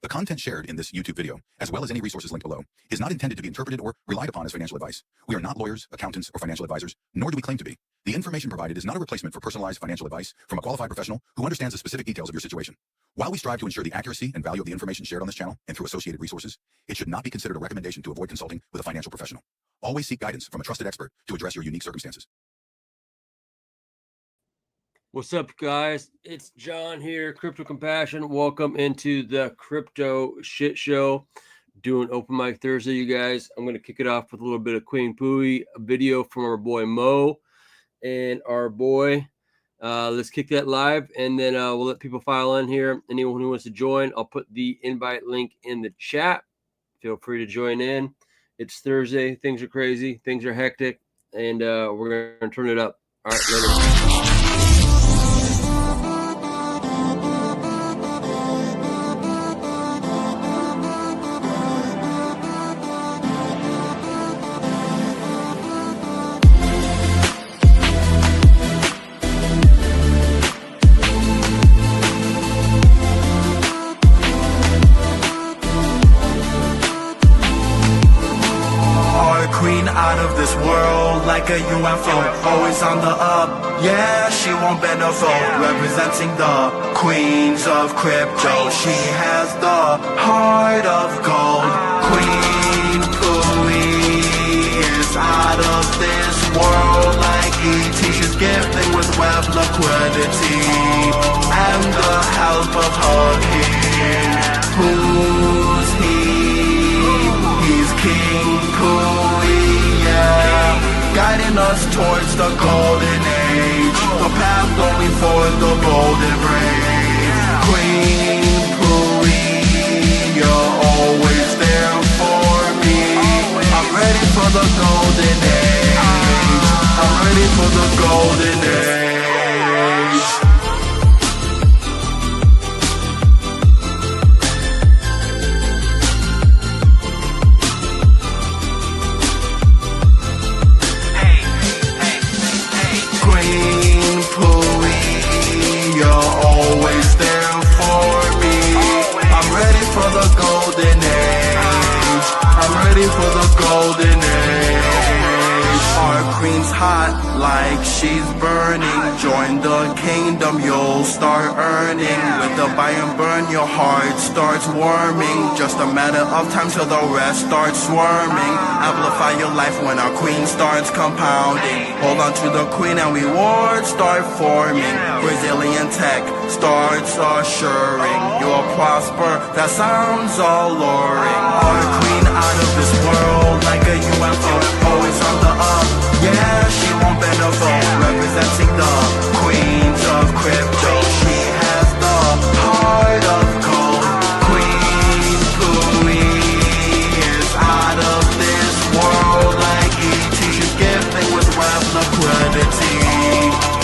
The content shared in this YouTube video, as well as any resources linked below, is not intended to be interpreted or relied upon as financial advice. We are not lawyers, accountants, or financial advisors, nor do we claim to be. The information provided is not a replacement for personalized financial advice from a qualified professional who understands the specific details of your situation. While we strive to ensure the accuracy and value of the information shared on this channel and through associated resources, it should not be considered a recommendation to avoid consulting with a financial professional. Always seek guidance from a trusted expert to address your unique circumstances. What's up, guys? It's John here, Crypto Compassion. Welcome into the Crypto Shit Show. Doing Open Mic Thursday, you guys. I'm going to kick it off with a little bit of Queen Pooie, a video from our boy Mo and our boy. Let's kick that live, and then we'll let people file in here. Anyone who wants to join, I'll put the invite link in the chat. Feel free to join in. It's Thursday. Things are crazy. Things are hectic, and we're going to turn it up. All right, later. Out of this world like a UFO, always on the up, yeah, she won't bend a foe. Representing the queens of crypto, she has the heart of gold. Queen Pooie is out of this world like ET. She's gifted with web liquidity and the help of her king. Who's he? He's King Pooie. Guiding us towards the golden age, the path only for the bold and brave. Queen Pooie, you're always there for me. I'm ready for the golden age. I'm ready for the golden age. For the golden age, our queen's hot like she's burning. Join the kingdom, you'll start earning. With the buy and burn, your heart starts warming. Just a matter of time till the rest starts swarming. Amplify your life when our queen starts compounding. Hold on to the queen and rewards start forming. Brazilian tech starts assuring you'll prosper. That sounds alluring. Our queen out of this world like a UFO, always on the up, yeah, she won't bend a foe. Representing the queens of crypto, she has the heart of gold. Queen Pooie is out of this world like ET. She's gifted with web liquidity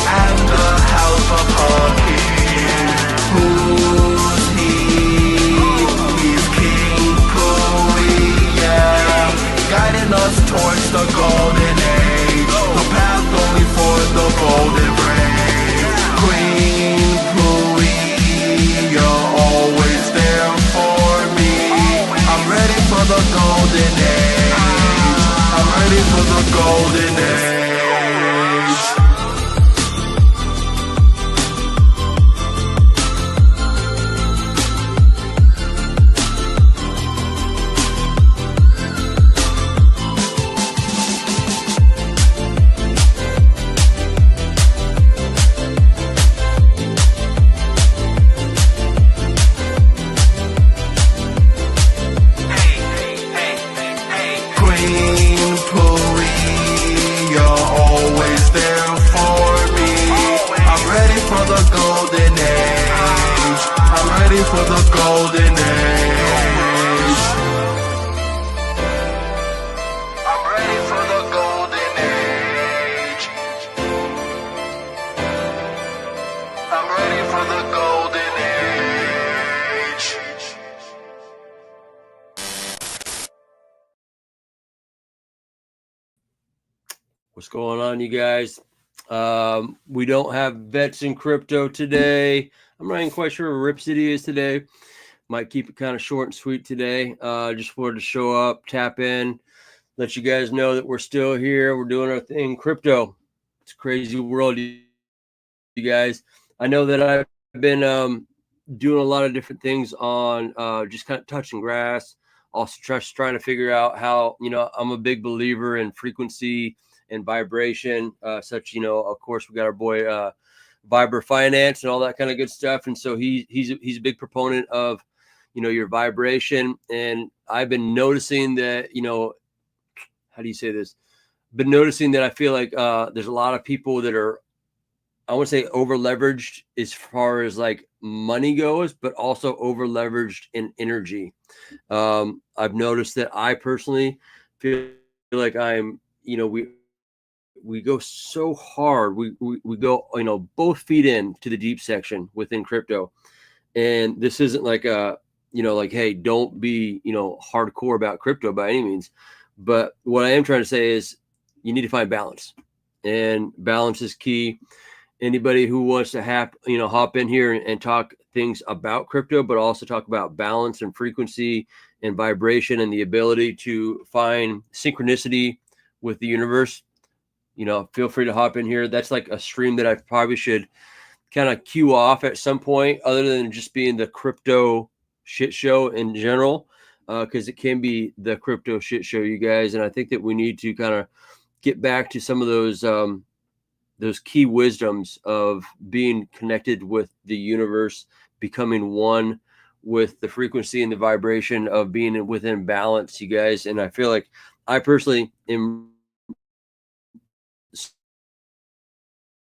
and the help of her king. Who's he? He's King Pooie, yeah, guiding us towards the golden age, the path only for the bold and brave. Queen Pooie, you're always there for me. I'm ready for the golden age. I'm ready for the golden age. For the golden age, I'm ready for the golden age. I'm ready for the golden age. What's going on, you guys? We don't have vets in crypto today. I'm not even quite sure where Rip City is today, Might keep it kind of short and sweet today. Just wanted to show up, tap in, let you guys know that we're still here. We're doing our thing. Crypto. It's a crazy world, you guys. I know that I've been doing a lot of different things on just kind of touching grass. Also trying to figure out how, I'm a big believer in frequency and vibration. Of course, we got our boy Spritz Finance and all that kind of good stuff. And so he's a big proponent of, your vibration. And I've been noticing that, how do you say this? Been noticing that I feel like there's a lot of people that are, I want to say, over leveraged as far as like money goes, but also over leveraged in energy. I've noticed that I personally feel like I'm, we go so hard. We go, both feet in to the deep section within crypto. And this isn't like hey, don't be, hardcore about crypto by any means. But what I am trying to say is you need to find balance, and balance is key. Anybody who wants to hop in here and talk things about crypto, but also talk about balance and frequency and vibration and the ability to find synchronicity with the universe, feel free to hop in here. That's like a stream that I probably should kind of cue off at some point, other than just being the crypto shit show in general, because it can be the crypto shit show, you guys. And I think that we need to kind of get back to some of those key wisdoms of being connected with the universe, becoming one with the frequency and the vibration of being within balance, you guys. And I feel like I personally am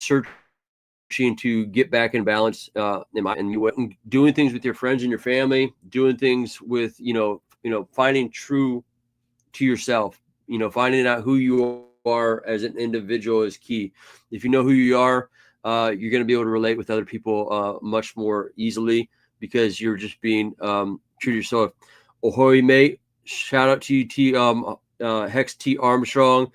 searching to get back in balance, and doing things with your friends and your family, doing things with, finding true to yourself, finding out who you are as an individual is key. If you know who you are, you're going to be able to relate with other people much more easily, because you're just being true to yourself. Ahoy, mate. Shout out to you, Hex T Armstrong.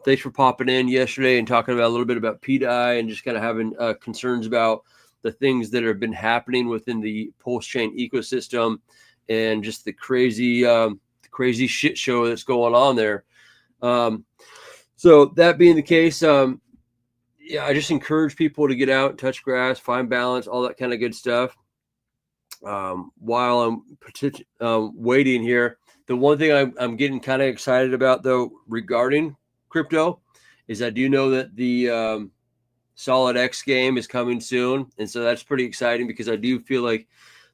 Thanks for popping in yesterday and talking about a little bit about PDI and just kind of having concerns about the things that have been happening within the PulseChain ecosystem and just the crazy shit show that's going on there. So that being the case, I just encourage people to get out, touch grass, find balance, all that kind of good stuff. While I'm waiting here, the one thing I'm getting kind of excited about, though, regarding crypto, is I do know that the Solid X game is coming soon. And so that's pretty exciting, because I do feel like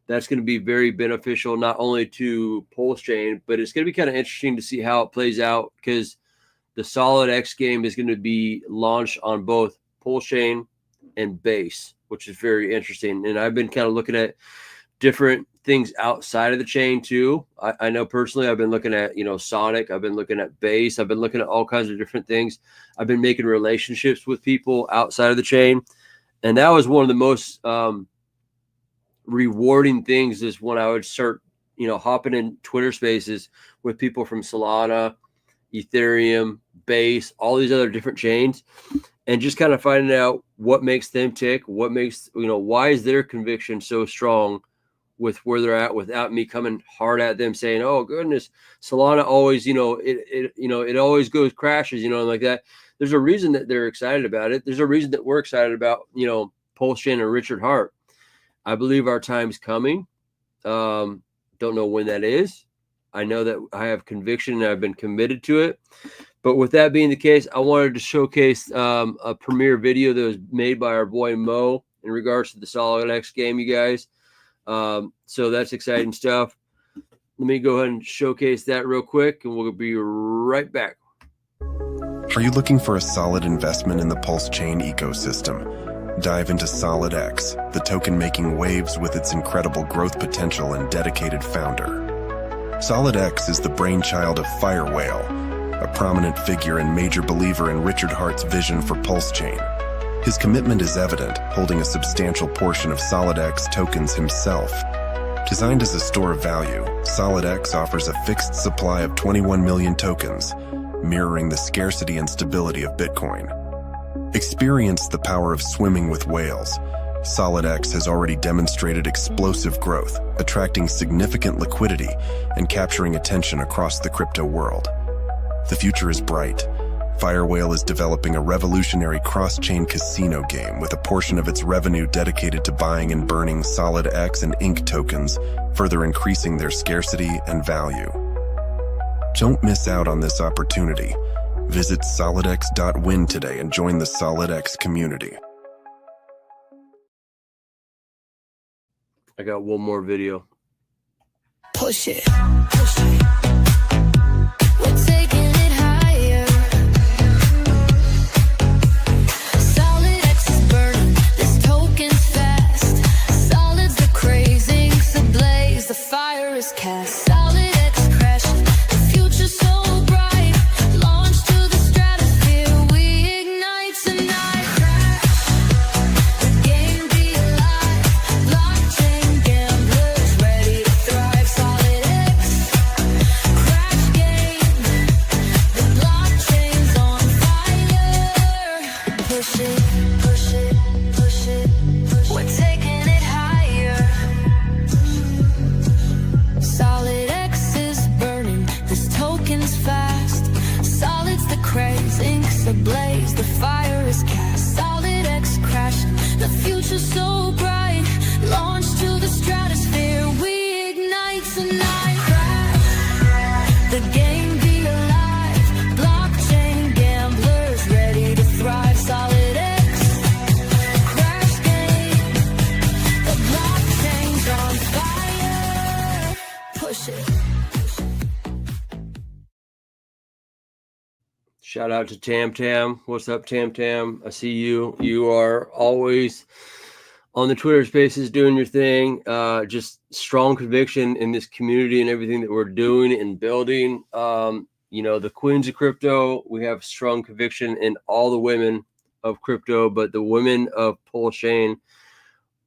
that's going to be very beneficial, not only to PulseChain, but it's going to be kind of interesting to see how it plays out, because the Solid X game is going to be launched on both PulseChain and Base, which is very interesting. And I've been kind of looking at different things outside of the chain too. I know personally I've been looking at, Sonic, I've been looking at Base, I've been looking at all kinds of different things. I've been making relationships with people outside of the chain. And that was one of the most rewarding things, is when I would start, hopping in Twitter spaces with people from Solana, Ethereum, Base, all these other different chains, and just kind of finding out what makes them tick, what makes, why is their conviction so strong with where they're at, without me coming hard at them saying, oh goodness, Solana always, it always goes crashes, like that. There's a reason that they're excited about it. There's a reason that we're excited about, PulseChain and Richard Hart. I believe our time's coming. Don't know when that is. I know that I have conviction and I've been committed to it. But with that being the case, I wanted to showcase a premiere video that was made by our boy Mo in regards to the Solid X game, you guys. So that's exciting stuff. Let me go ahead and showcase that real quick, and we'll be right back. Are you looking for a solid investment in the PulseChain ecosystem? Dive into Solid X, the token making waves with its incredible growth potential and dedicated founder. Solid X is the brainchild of Firewhale, a prominent figure and major believer in Richard Hart's vision for PulseChain. His commitment is evident, holding a substantial portion of Solid X tokens himself. Designed as a store of value, Solid X offers a fixed supply of 21 million tokens, mirroring the scarcity and stability of Bitcoin. Experience the power of swimming with whales. SolidX has already demonstrated explosive growth, attracting significant liquidity and capturing attention across the crypto world. The future is bright. Firewhale is developing a revolutionary cross-chain casino game with a portion of its revenue dedicated to buying and burning SolidX and Ink tokens, further increasing their scarcity and value. Don't miss out on this opportunity. Visit solidx.win today and join the SolidX community. I got one more video. Push it, push it. We're taking it higher. SolidX is burning, this token's fast. Solid's the crazy, inks ablaze, the fire is cast. SolidX crashing, the future's so bright. Launch to the stratosphere, we ignite tonight. Crash, the game be alive. Blockchain gamblers ready to thrive. SolidX, crash game. The blockchain's on fire. Push it, push it, push it, push it. We're taking it higher. SolidX is burning, this token's fast. Solid's the craze, inks ablaze, the fire is cast. SolidX crashing, the future's so bright. Launch to the stratosphere, we ignite tonight. Crash, the game be alive. Blockchain gamblers ready to thrive. SolidX, crash game. The blockchain's on fire. Push it. Shout out to Tam Tam. What's up, Tam Tam? I see you. You are always on the Twitter spaces doing your thing. Just strong conviction in this community and everything that we're doing and building. The queens of crypto, we have strong conviction in all the women of crypto, but the women of PulseChain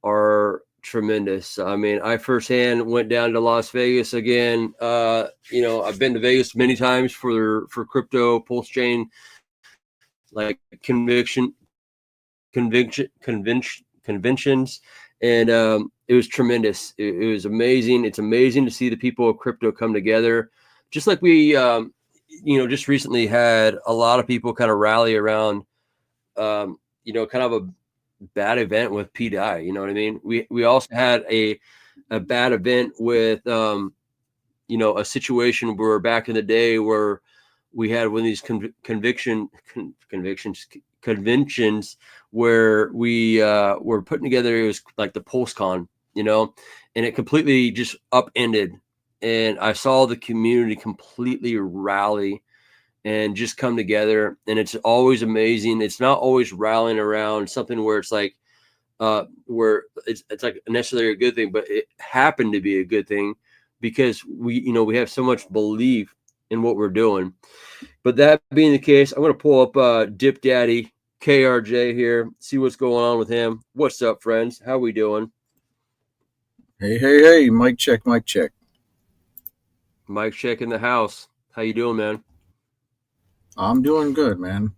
are tremendous. I mean, I firsthand went down to Las Vegas again. I've been to Vegas many times for crypto PulseChain, like conventions, and it was tremendous. It was amazing. It's amazing to see the people of crypto come together, just like we, just recently had a lot of people kind of rally around, kind of a bad event with P. Dye. You know what I mean? We also had a bad event with a situation where back in the day where we had one of these conventions where we were putting together. It was like the PulseCon, and it completely just upended. And I saw the community completely rally and just come together. And it's always amazing. It's not always rallying around something where it's like, where it's like necessarily a good thing, but it happened to be a good thing because we have so much belief in what we're doing. But that being the case, I'm going to pull up Dip Daddy KRJ here, see what's going on with him. What's up, friends? How we doing? Hey, mic check, mic check. Mic check in the house. How you doing, man? I'm doing good, man.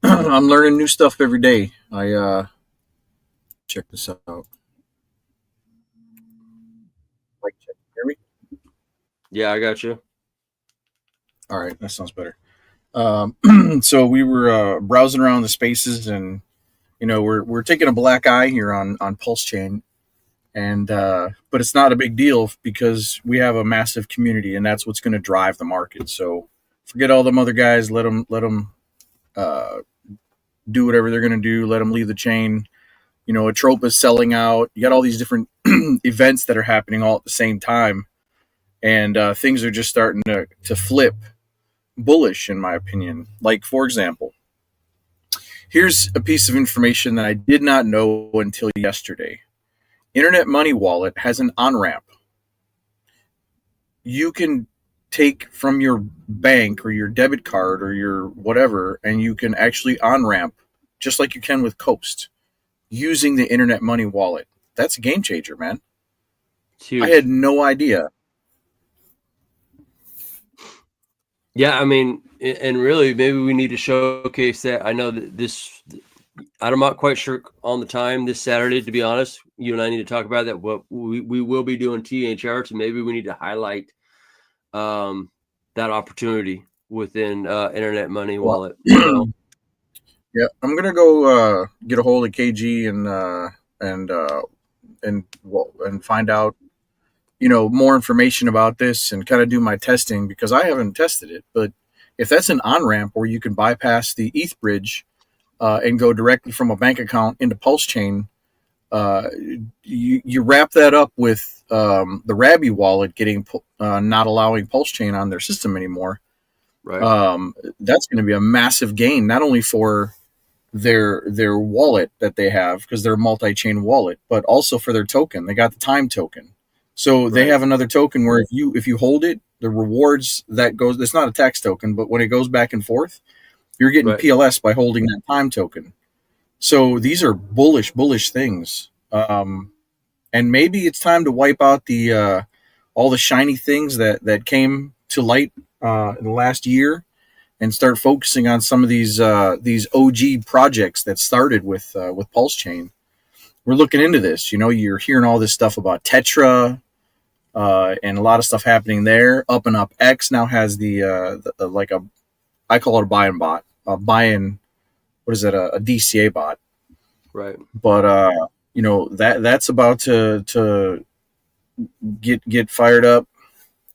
I'm learning new stuff every day. Check this out. Mic check. Hear me? Yeah, I got you. All right, that sounds better. So we were browsing around the spaces, and we're taking a black eye here on PulseChain, and but it's not a big deal because we have a massive community, and that's what's going to drive the market. So forget all them other guys. Let them do whatever they're going to do. Let them leave the chain. Atropa's selling out. You got all these different events that are happening all at the same time, and things are just starting to flip bullish, in my opinion. Like, for example, here's a piece of information that I did not know until yesterday. Internet Money Wallet has an on-ramp. You can take from your bank or your debit card or your whatever, and you can actually on-ramp just like you can with Coast using the Internet Money Wallet. That's a game changer, man. I had no idea. Yeah, I mean, and really, maybe we need to showcase that. I know that I'm not quite sure on the time this Saturday, to be honest. You and I need to talk about that. What we will be doing THR, so maybe we need to highlight that opportunity within Internet Money Wallet. Yeah, I'm gonna go get a hold of KG and find out, more information about this and kind of do my testing, because I haven't tested it. But if that's an on ramp where you can bypass the ETH bridge and go directly from a bank account into PulseChain, you wrap that up with the Rabby wallet getting not allowing PulseChain on their system anymore. Right. That's going to be a massive gain, not only for their wallet that they have, because they're a multi-chain wallet, but also for their token. They got the time token. So they have another token where if you hold it, the rewards that goes, it's not a tax token, but when it goes back and forth, you're getting PLS by holding that time token. So these are bullish things. And maybe it's time to wipe out the all the shiny things that came to light in the last year, and start focusing on some of these OG projects that started with PulseChain. We're looking into this. You're hearing all this stuff about Tetra, and a lot of stuff happening there. Up and Up X now has the like I call it a buy-in bot, a DCA bot. Right. But that's about to get fired up.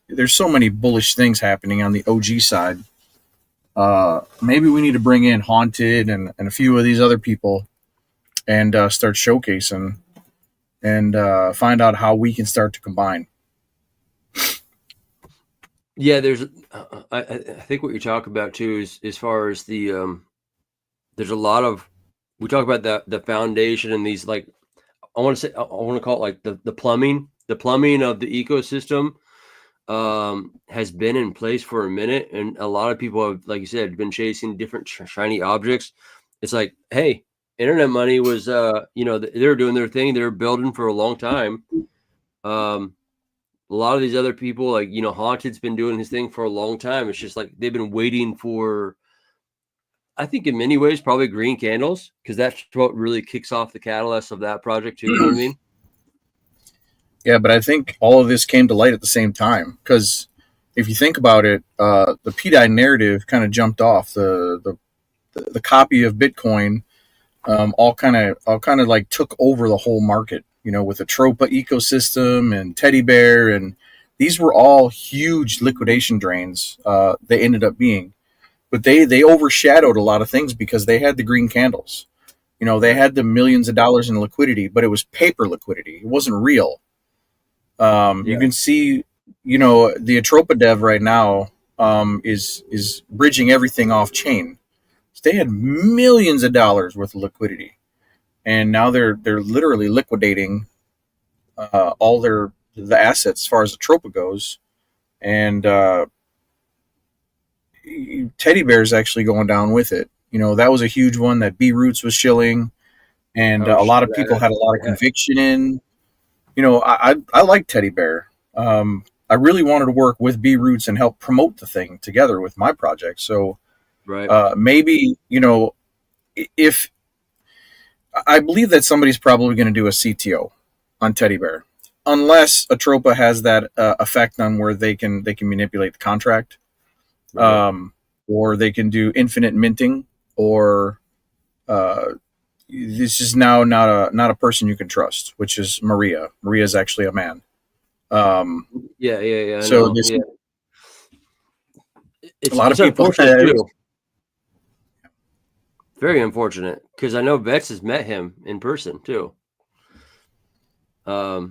There's so many bullish things happening on the OG side. Maybe we need to bring in Haunted and a few of these other people and start showcasing and find out how we can start to combine. Yeah, there's. I think what you're talking about too is as far as the there's a lot of, we talk about the foundation and these, like, I want to call it like the plumbing of the ecosystem has been in place for a minute, and a lot of people have, like you said, been chasing different shiny objects. It's like, hey, Internet Money was they're doing their thing, they're building for a long time. A lot of these other people, like, Haunted's been doing his thing for a long time. It's just like they've been waiting for, I think in many ways, probably green candles, because that's what really kicks off the catalyst of that project too. You know what I mean? Yeah, but I think all of this came to light at the same time, because if you think about it, the PDI narrative kind of jumped off. The copy of Bitcoin all kind of like took over the whole market, with the Tropa ecosystem and Teddy Bear, and these were all huge liquidation drains. They ended up being, but they overshadowed a lot of things because they had the green candles. They had the millions of dollars in liquidity, but it was paper liquidity. It wasn't real. You can see, the Atropa dev right now is bridging everything off chain. So they had millions of dollars worth of liquidity, and now they're literally liquidating all the assets as far as Atropa goes, and Teddy Bear is actually going down with it. That was a huge one that B Roots was shilling, and a lot of people had a lot of conviction in. I like Teddy Bear. I really wanted to work with B Roots and help promote the thing together with my project. So maybe, if I believe that somebody's probably going to do a CTO on Teddy Bear, unless Atropa has that effect on where they can manipulate the contract, or they can do infinite minting, or this is now not a person you can trust, which is Maria. Maria is actually a man. Yeah. So this, a lot of people too. Very unfortunate, because I know Vex has met him in person too. Yeah.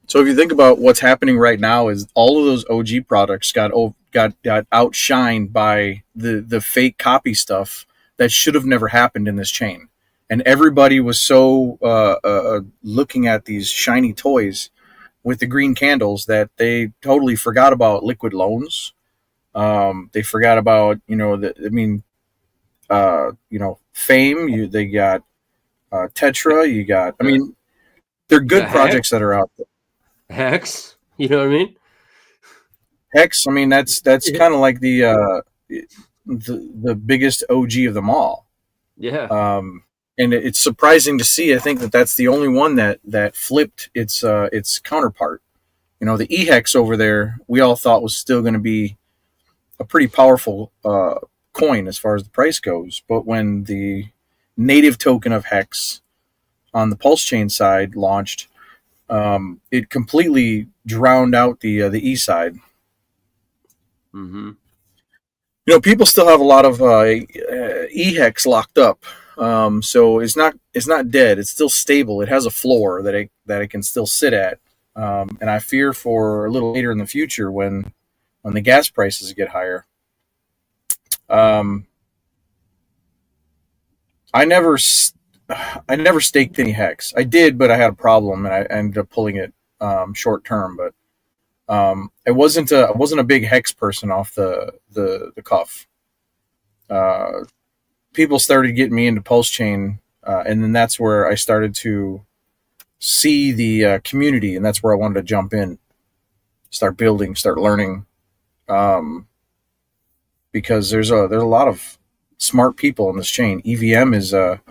So if you think about what's happening right now, is all of those OG products got outshined by the fake copy stuff that should have never happened in this chain. And everybody was so looking at these shiny toys with the green candles that they totally forgot about liquid loans. They forgot about, Fame. They got Tetra. You got, they're good projects that are out there. Hex, you know what I mean? Hex, that's kind of like the the biggest OG of them all. Yeah. And it's surprising to see. I think that's the only one that flipped its counterpart. You know, the EHEX over there, we all thought was still going to be a pretty powerful coin as far as the price goes. But when the native token of Hex on the PulseChain side launched, it completely drowned out the E side. Mm-hmm. You know, people still have a lot of EHEX locked up. So it's not dead. It's still stable. It has a floor that it can still sit at. And I fear for a little later in the future when the gas prices get higher. I never staked any Hex. I did, but I had a problem and I ended up pulling it short term. But I wasn't a big Hex person off the cuff. People started getting me into PulseChain, and then that's where I started to see the community, and that's where I wanted to jump in, start building, start learning, because there's a lot of smart people in this chain. EVM is and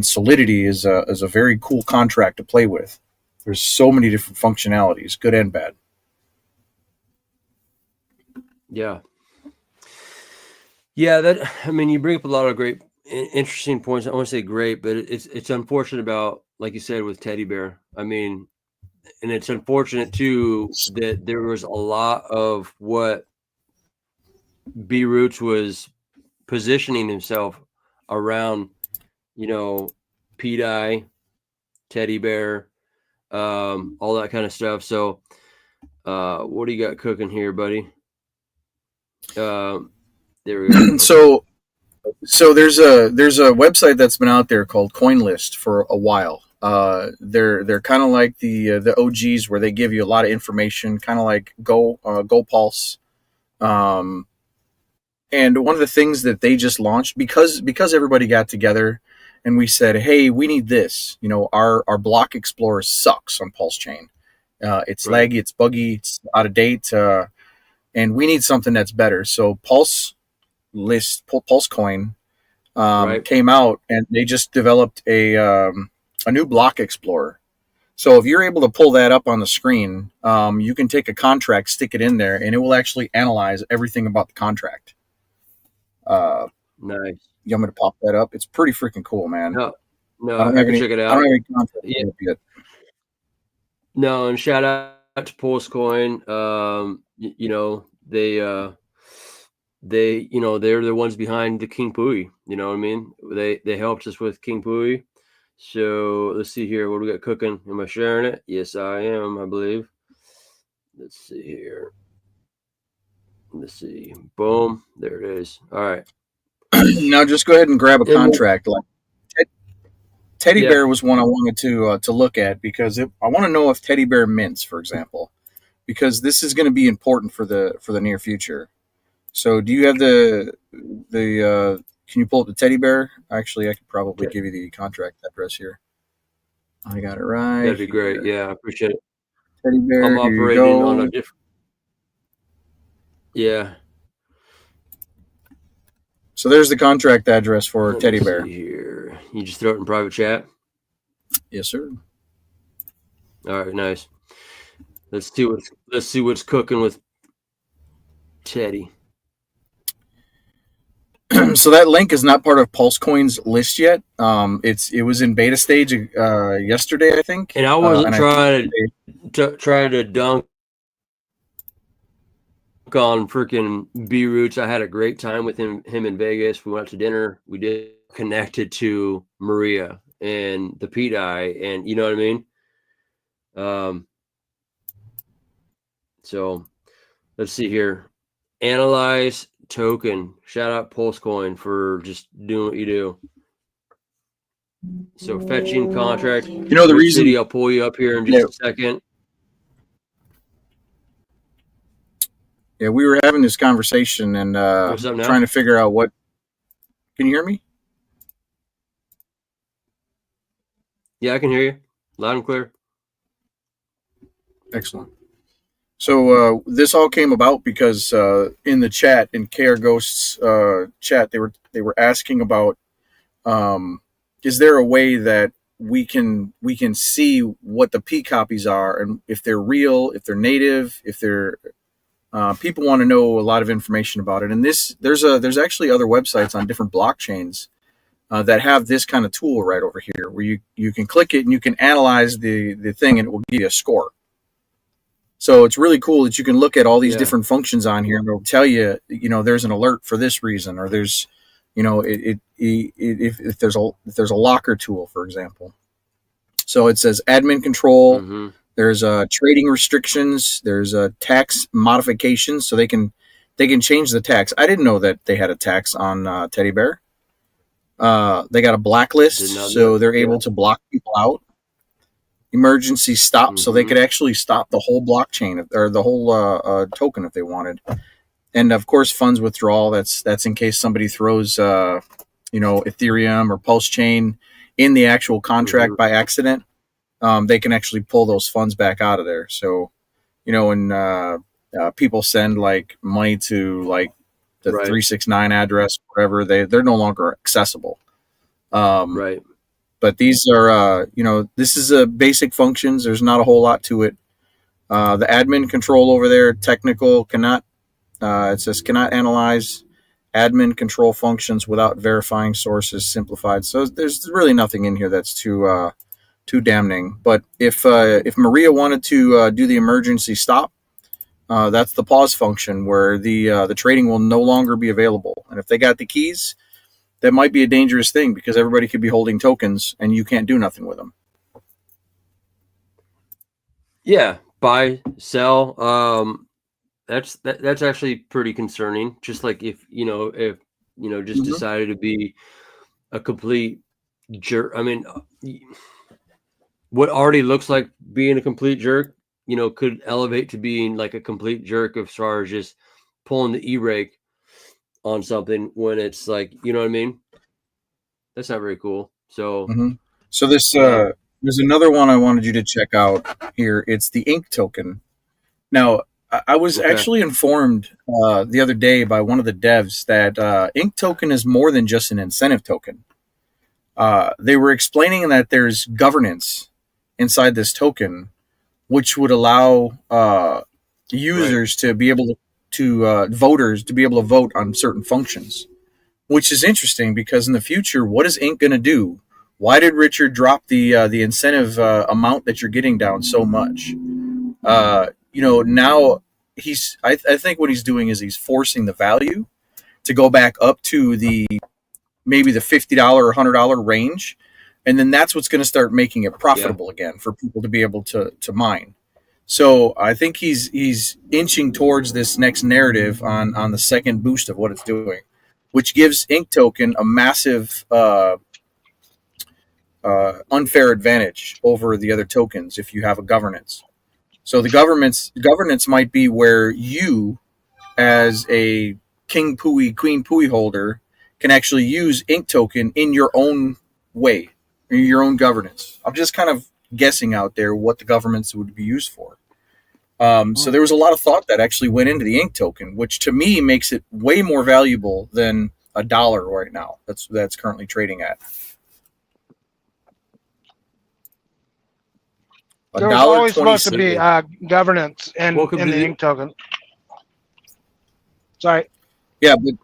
Solidity is a very cool contract to play with. There's so many different functionalities, good and bad. Yeah. Yeah, you bring up a lot of great, interesting points. I want to say great, but it's unfortunate about, like you said, with Teddy Bear. I mean, and it's unfortunate too that there was a lot of what B Roots was positioning himself around, you know, P-Dye, Teddy Bear, all that kind of stuff. So, what do you got cooking here, buddy? There we go. So there's a website that's been out there called CoinList for a while. They're kind of like the OGs where they give you a lot of information, kind of like Go Pulse. And one of the things that they just launched because everybody got together and we said, hey, we need this. You know, our block explorer sucks on PulseChain. It's Right. laggy, it's buggy, it's out of date, and we need something that's better. So PulseCoin Right. came out, and they just developed a new block explorer. So if you're able to pull that up on the screen, you can take a contract, stick it in there, and it will actually analyze everything about the contract. Nice. You want me to pop that up? It's pretty freaking cool, man. No, I don't have can any, check it I out. don't have any contract Yeah. yet. No, and shout out to PulseCoin. You know, they they're the ones behind the King Pooie. You know what I mean? They helped us with King Pooie. So let's see here. What do we got cooking? Am I sharing it? Yes, I am, I believe. Let's see here. Let's see. Boom. There it is. All right. Now just go ahead and grab a contract. Like Teddy Yeah. Bear was one I wanted to look at because I want to know if Teddy Bear mints, for example, because this is going to be important for the near future. So do you have the can you pull up the Teddy Bear? Actually, I could probably give you the contract address here. I got it right. That'd be great. Yeah, I appreciate it. Teddy Bear. I'm here you operating go. on a different. Yeah. So there's the contract address for Let Teddy me Bear. see here. You just throw it in private chat? Yes, sir. All right, nice. Let's see what's cooking with Teddy. So that link is not part of PulseCoin's list yet. It was in beta stage yesterday, I think. And I wasn't trying to dunk on freaking B Roots. I had a great time with him in Vegas. We went out to dinner. We did connected to Maria and the P-Dye, and you know what I mean? So let's see here. Analyze token. Shout out PulseCoin for just doing what you do. So fetching contract. You know the reason City, I'll pull you up here in just a second. Yeah, we were having this conversation and trying to figure out what. Can you hear me? Yeah, I can hear you loud and clear. Excellent. So this all came about because in the chat, in KR Ghost's chat, they were asking about, is there a way that we can see what the P copies are, and if they're real, if they're native, if they're people want to know a lot of information about it. And there's actually other websites on different blockchains that have this kind of tool right over here, where you can click it and you can analyze the thing, and it will give you a score. So it's really cool that you can look at all these different functions on here, and it'll tell you, there's an alert for this reason, or there's, if there's a locker tool, for example. So it says admin control. Mm-hmm. There's trading restrictions. There's tax modifications, so they can change the tax. I didn't know that they had a tax on Teddy Bear. They got a blacklist, so they're able to block people out. Emergency stop, so they could actually stop the whole blockchain or the whole token if they wanted. And of course, funds withdrawal. That's in case somebody throws, Ethereum or PulseChain in the actual contract by accident. They can actually pull those funds back out of there. So, when people send like money to like the 369 address, whatever, they're no longer accessible. Right. But these are, this is a basic functions. There's not a whole lot to it. The admin control over there, technical, cannot, it says cannot analyze admin control functions without verifying sources, simplified. So there's really nothing in here that's too damning. But if Maria wanted to do the emergency stop, that's the pause function where the trading will no longer be available. And if they got the keys, that might be a dangerous thing because everybody could be holding tokens and you can't do nothing with them. Yeah, buy, sell. That's actually pretty concerning. Just like if just decided to be a complete jerk. I mean, what already looks like being a complete jerk, could elevate to being like a complete jerk as far as just pulling the e-rake on something when it's like, you know what I mean? That's not very cool. So, so this there's another one I wanted you to check out here. It's the Ink token. Now, I was actually informed the other day by one of the devs that Ink token is more than just an incentive token. They were explaining that there's governance inside this token, which would allow users to be able to voters to be able to vote on certain functions, which is interesting because in the future, what is Ink going to do? Why did Richard drop the incentive amount that you're getting down so much? Now I think what he's doing is he's forcing the value to go back up to maybe the $50 or $100 range. And then that's what's going to start making it profitable again for people to be able to mine. So I think he's inching towards this next narrative on the second boost of what it's doing, which gives Ink token a massive unfair advantage over the other tokens if you have a governance. So the governance might be where you, as a King Pooie, Queen Pooie holder, can actually use Ink token in your own way, your own governance. I'm just kind of guessing out there what the governance would be used for. So there was a lot of thought that actually went into the Ink token, which to me makes it way more valuable than $1 right now. That's currently trading at. There's always supposed to be governance in the Ink token. Sorry. Yeah, but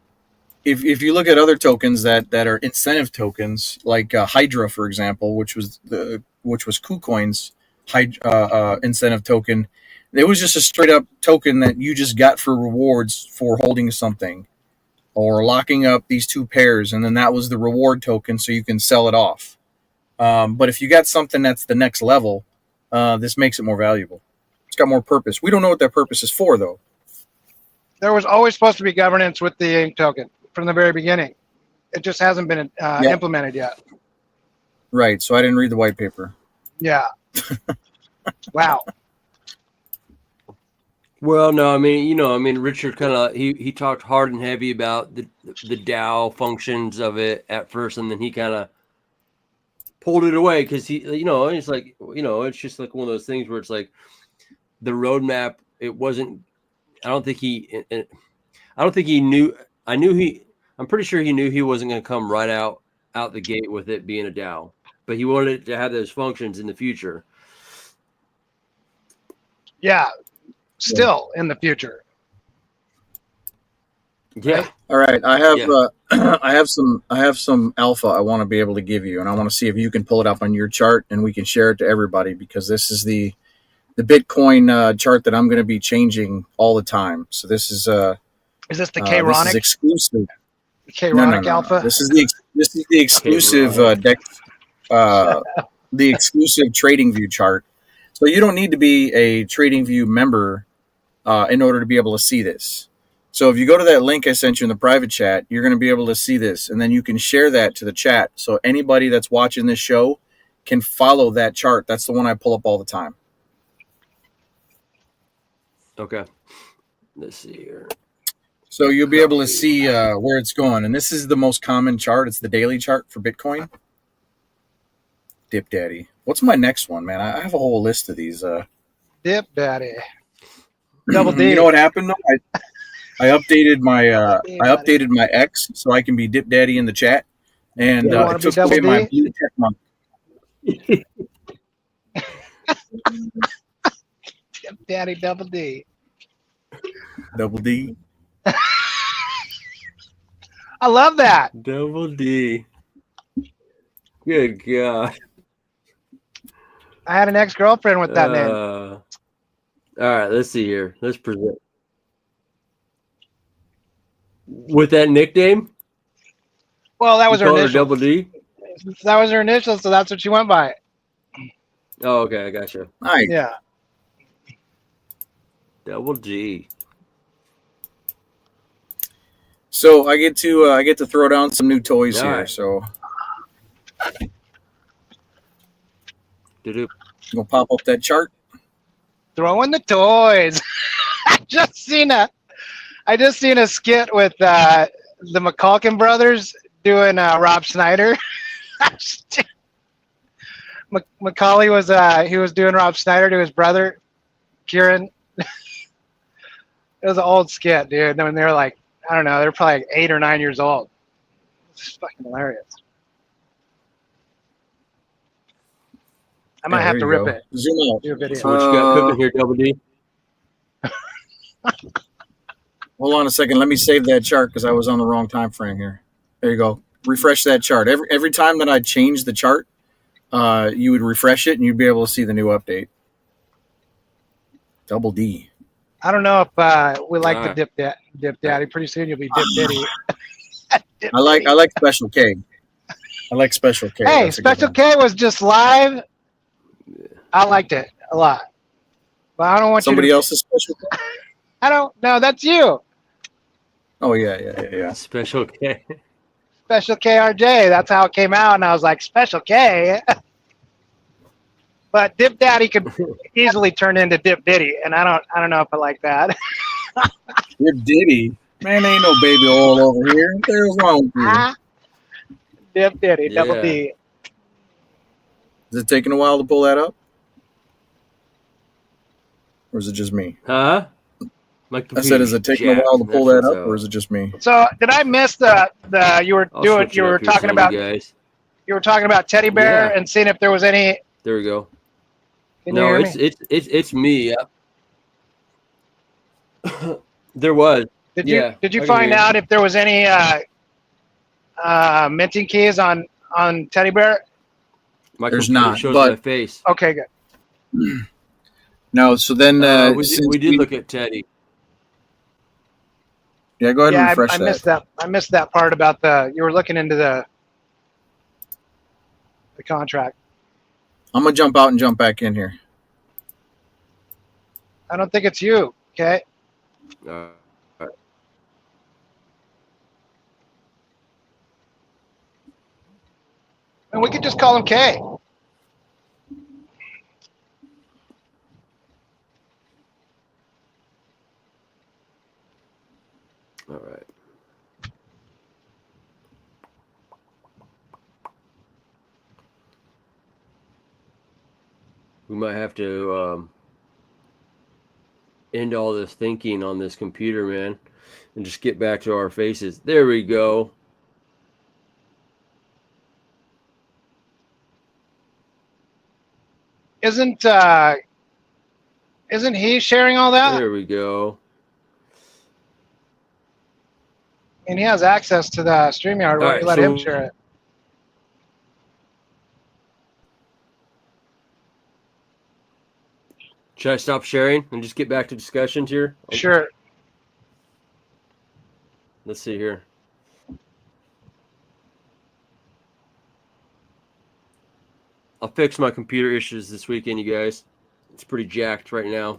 if you look at other tokens that are incentive tokens, like Hydra, for example, which was KuCoin's incentive token, it was just a straight up token that you just got for rewards for holding something or locking up these two pairs, and then that was the reward token, so you can sell it off. But if you got something that's the next level, this makes it more valuable. It's got more purpose. We don't know what that purpose is for, though. There was always supposed to be governance with the Ink token from the very beginning. It just hasn't been implemented yet. Right. So I didn't read the white paper. Yeah. Wow. Well, no, I mean, Richard kind of he talked hard and heavy about the DAO functions of it at first, and then he kind of pulled it away because it's like, it's just like one of those things where it's like the roadmap it wasn't. I don't think he. I don't think he knew. I'm pretty sure he knew he wasn't going to come right out the gate with it being a DAO, but he wanted it to have those functions in the future. Yeah, still in the future. Yeah. Right? All right, I have I have some alpha I want to be able to give you, and I want to see if you can pull it up on your chart and we can share it to everybody, because this is the Bitcoin chart that I'm going to be changing all the time. So this is this the this K-Ronic? is exclusive. K-Ronic Alpha? This is the exclusive deck, the exclusive TradingView chart. So you don't need to be a TradingView member in order to be able to see this. So if you go to that link I sent you in the private chat, you're going to be able to see this, and then you can share that to the chat. So anybody that's watching this show can follow that chart. That's the one I pull up all the time. Okay. Let's see here. So you'll be able to see where it's going. And this is the most common chart. It's the daily chart for Bitcoin. Dip Daddy. What's my next one, man? I have a whole list of these. Dip Daddy. Double D. You know what happened though? I updated my X so I can be Dip Daddy in the chat, and it took away my blue check mark. Dip Daddy Double D. Double D. I love that. Double D. Good God. I had an ex-girlfriend with that name. All right, let's see here. Let's present. With that nickname? Well, that was her initial. Double D? That was her initial, so that's what she went by. Oh, okay, I got you. Nice. Yeah. Double G. So I get to throw down some new toys here. Right. So Doo-doo. gonna pop up that chart. Throwing the toys. I just seen a skit with the McCulkin brothers doing Rob Schneider. Macaulay was he was doing Rob Schneider to his brother, Kieran. It was an old skit, dude. When they were like, I don't know, they were probably like 8 or 9 years old. It's fucking hilarious. I might have to rip it. Zoom out. Do a video. So what you got cooking here, Double D? Hold on a second. Let me save that chart because I was on the wrong time frame here. There you go. Refresh that chart. Every time that I change the chart, you would refresh it and you'd be able to see the new update. Double D. I don't know if we like the Dip Daddy. Pretty soon you'll be Dip Diddy. I like Special K. I like Special K. Hey, Special K was just live. I liked it a lot. But I don't want somebody you to... else's Special K. I don't know. That's you. Oh yeah. Special K. Special KRJ. That's how it came out, and I was like, Special K. But Dip Daddy could easily turn into Dip Diddy, and I don't know if I like that. Dip Diddy, man, ain't no baby oil over here. What the hell's wrong with you? Dip Diddy, Double D. Is it taking a while to pull that up, or is it just me? Huh? I said, is it taking a while to pull that up, or is it just me? So did I miss the you were talking about guys. You were talking about Teddy Bear and seeing if there was any. There we go. Can no, you hear it's me. There was. Did you find out if there was any minting keys on Teddy Bear? There's not. Shows but my face. Okay, good. No, so then we did look at Teddy. Yeah, go ahead and refresh I missed that. I missed that part about you were looking into the contract. I'm gonna jump out and jump back in here. I don't think it's you. Okay. All right. And we could just call him K. All right. We might have to end all this thinking on this computer, man, and just get back to our faces. There we go. Isn't he sharing all that? There we go. And he has access to the StreamYard. Why don't you let him share it? Should I stop sharing and just get back to discussions here? Sure. Let's see here. I'll fix my computer issues this weekend, you guys. It's pretty jacked right now.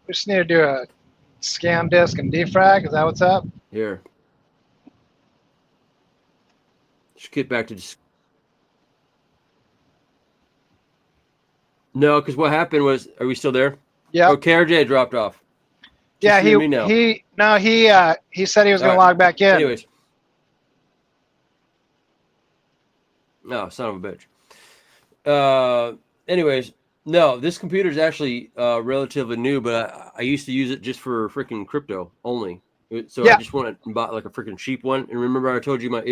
We just need to do a scan disk and defrag. Is that what's up? Here. Just get back to No, because what happened was, are we still there? Yeah. Oh, KRJ dropped off. Yeah, Just hear me now. he said he was going to All right. log back in. Anyways. No, son of a bitch. Anyways, no, this computer is actually relatively new, but I used to use it just for freaking crypto only. So Yeah. I just went and bought like a freaking cheap one. And remember, I told you my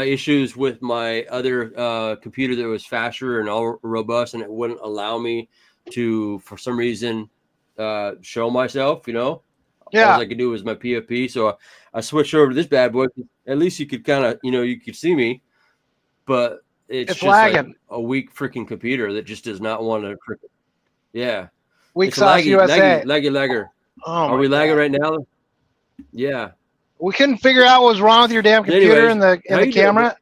issues with my other computer that was faster and all robust, and it wouldn't allow me to, for some reason, show myself. All I could do was my PFP. So I switched over to this bad boy. At least you could kind of, you could see me, but it's just lagging. like a weak freaking computer that just does not want to. Yeah. Weak It's sauce USA. lagger. Oh, Are we my lagging God. right now? Yeah. We couldn't figure out what was wrong with your damn computer Anyways, and the how you doing? camera.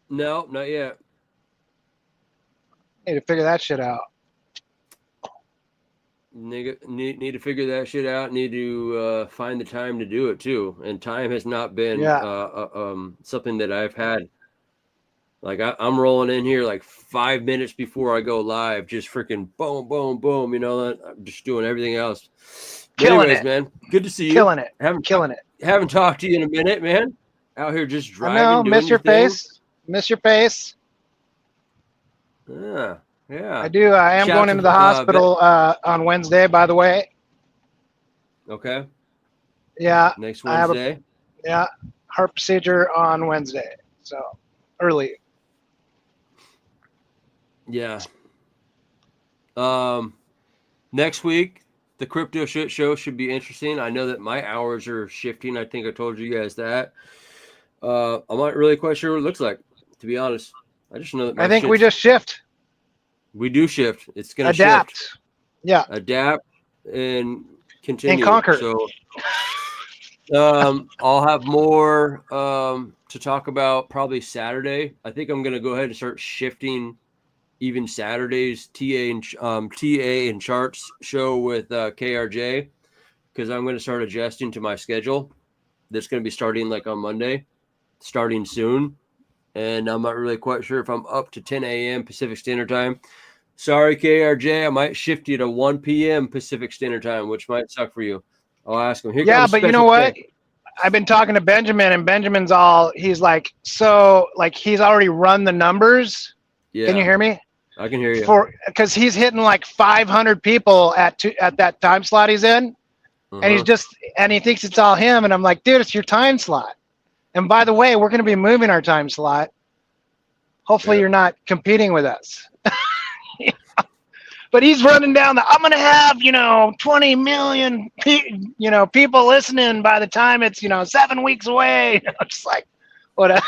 No, not yet. Need to figure that shit out. Need to figure that shit out. Need to find the time to do it too. And time has not been something that I've had. Like I'm rolling in here like 5 minutes before I go live, just freaking boom, boom, boom. I'm just doing everything else. Killing Anyways, it. man, good to see you. Killing it. Haven't Killing it. talked to you in a minute, man. Out here just I driving. know. doing Miss your thing. face. Miss your face. Yeah. I do. I am Shout going to, into the hospital on Wednesday, by the way. Okay. Yeah. Next I have Wednesday. heart procedure on Wednesday. So early. Yeah. Next week, the crypto shit show should be interesting. I know that my hours are shifting. I think I told you guys that. I'm not really quite sure what it looks like, to be honest. I just know that I think we just shift. We do shift. It's going to Adapt. shift. Yeah. Adapt and continue. And conquer. So I'll have more to talk about probably Saturday. I think I'm going to go ahead and start shifting even Saturday's TA and charts show with KRJ, because I'm going to start adjusting to my schedule. That's going to be starting like on Monday, starting soon. And I'm not really quite sure if I'm up to 10 a.m. Pacific Standard Time. Sorry, KRJ, I might shift you to 1 p.m. Pacific Standard Time, which might suck for you. I'll ask him. Yeah, but you know what? I've been talking to Benjamin, and Benjamin's he's like, he's already run the numbers. Yeah. Can you hear me? I can hear you. Because he's hitting like 500 people at that time slot he's in. And and he thinks it's all him. And I'm like, dude, it's your time slot. And by the way, we're going to be moving our time slot. Hopefully you're not competing with us. But he's running down I'm going to have, 20 million, people listening by the time it's, 7 weeks away. I'm just like, what?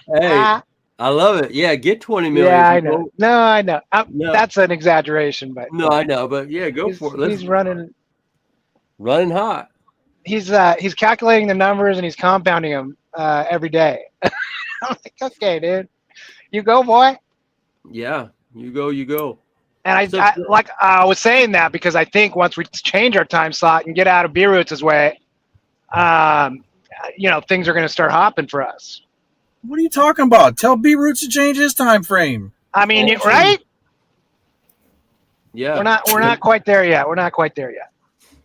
Hey, I love it. Yeah, get 20 million. Yeah, I people. know. No, I know. No. That's an exaggeration, but No, I know, but yeah, go for it. He's running hot. He's calculating the numbers and he's compounding them every day. I'm like, okay, dude, you go, boy. Yeah, you go. And I was saying that because I think once we change our time slot and get out of B-Roots' way, things are going to start hopping for us. What are you talking about? Tell B-Roots to change his time frame. I mean, right? Yeah. We're not quite there yet.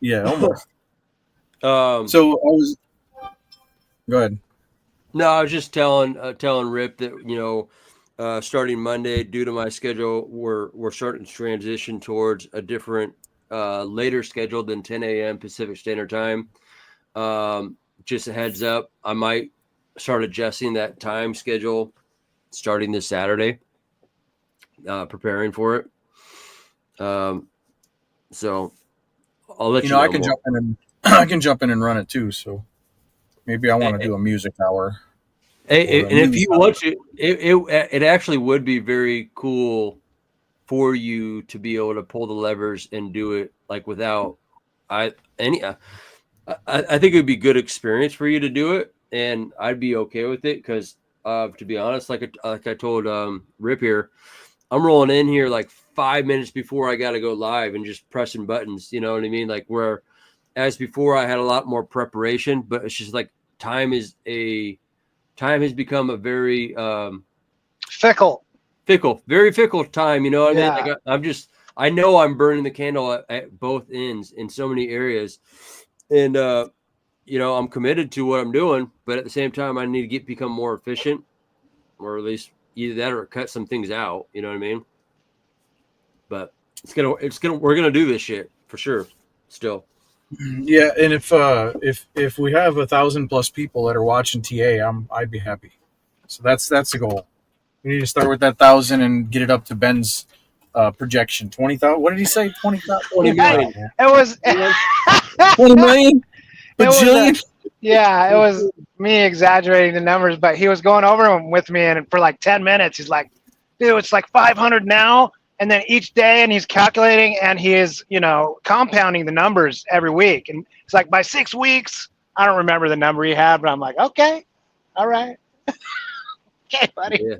Yeah, almost. So I was. Go ahead. No, I was just telling Rip that starting Monday, due to my schedule, we're starting to transition towards a different later schedule than 10 a.m. Pacific Standard Time. Just a heads up, I might start adjusting that time schedule starting this Saturday, preparing for it. So I'll let you know. I can jump in and I can jump in and run it too. So maybe I want to do a music hour. And if you want to, it actually would be very cool for you to be able to pull the levers and do it like without I think it would be good experience for you to do it, and I'd be okay with it because to be honest, like I told Rip here, I'm rolling in here like 5 minutes before I got to go live and just pressing buttons. You know what I mean? Like where as before I had a lot more preparation, but it's just like time has become a very very fickle time. You know what I mean? Like I know I'm burning the candle at both ends in so many areas, and I'm committed to what I'm doing, but at the same time, I need to become more efficient, or at least either that or cut some things out. You know what I mean? But we're gonna do this shit for sure. Still. Yeah, and if we have 1,000+ people that are watching TA, I'd be happy. So that's the goal. We need to start with that 1,000 and get it up to Ben's projection. 20,000. What did he say? 20,000. 20 million. It was 20 million. Bajillion. It was me exaggerating the numbers, but he was going over them with me, and for like 10 minutes, he's like, "Dude, it's like 500 now." And then each day, and he's calculating, and he is, compounding the numbers every week. And it's like by 6 weeks, I don't remember the number he had, but I'm like, okay, all right, okay, buddy.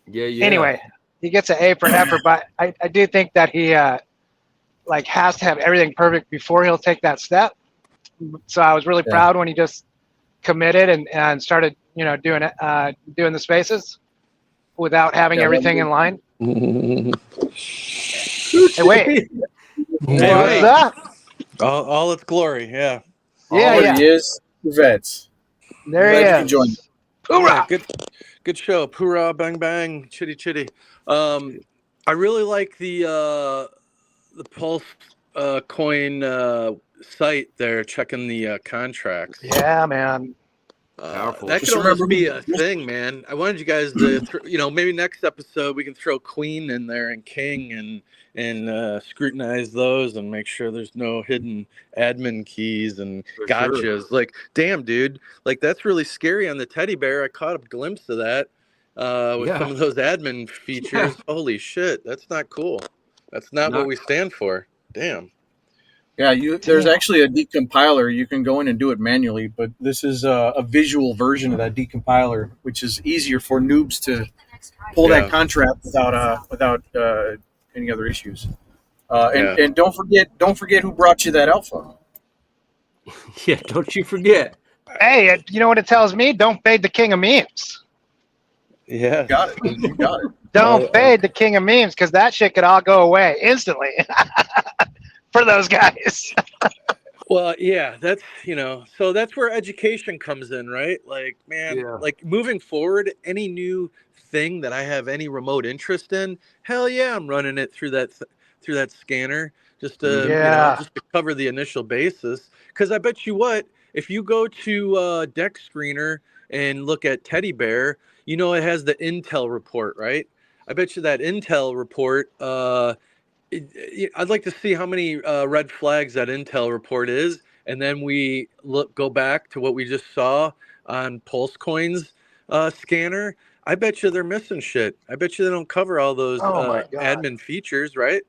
Yeah. Anyway, he gets an A for effort, but I do think that he has to have everything perfect before he'll take that step. So I was really proud when he just committed and started, doing the spaces without having everything in line. Hey, wait. What's up? All its glory, yeah. He is vets. There he is. Hoorah! Good show. Hoorah, bang bang, chitty chitty. I really like the Pulse coin site there, checking the contracts. Yeah, man. That could almost be a thing, man. I wanted you guys to, maybe next episode we can throw Queen in there and King and scrutinize those and make sure there's no hidden admin keys and gotchas. Sure. Like, damn, dude, like that's really scary on the teddy bear. I caught a glimpse of that with some of those admin features. Holy shit, that's not cool. That's not what we stand for. Damn. Yeah, there's actually a decompiler. You can go in and do it manually, but this is a visual version of that decompiler, which is easier for noobs to pull that contract without any other issues. And don't forget who brought you that alpha. Yeah, don't you forget. Hey, you know what it tells me? Don't fade the king of memes. Yeah, got it. Don't fade the king of memes, because that shit could all go away instantly. For those guys. Well, yeah, that's, so that's where education comes in, right? Like, man, like moving forward, any new thing that I have any remote interest in, hell yeah, I'm running it through that scanner just to, just to cover the initial basis. Because I bet you what, if you go to Deck Screener and look at Teddy Bear, it has the Intel report, right? I bet you that Intel report, I'd like to see how many red flags that Intel report is, and then we go back to what we just saw on PulseCoin's scanner. I bet you they're missing shit. I bet you they don't cover all those admin features, right?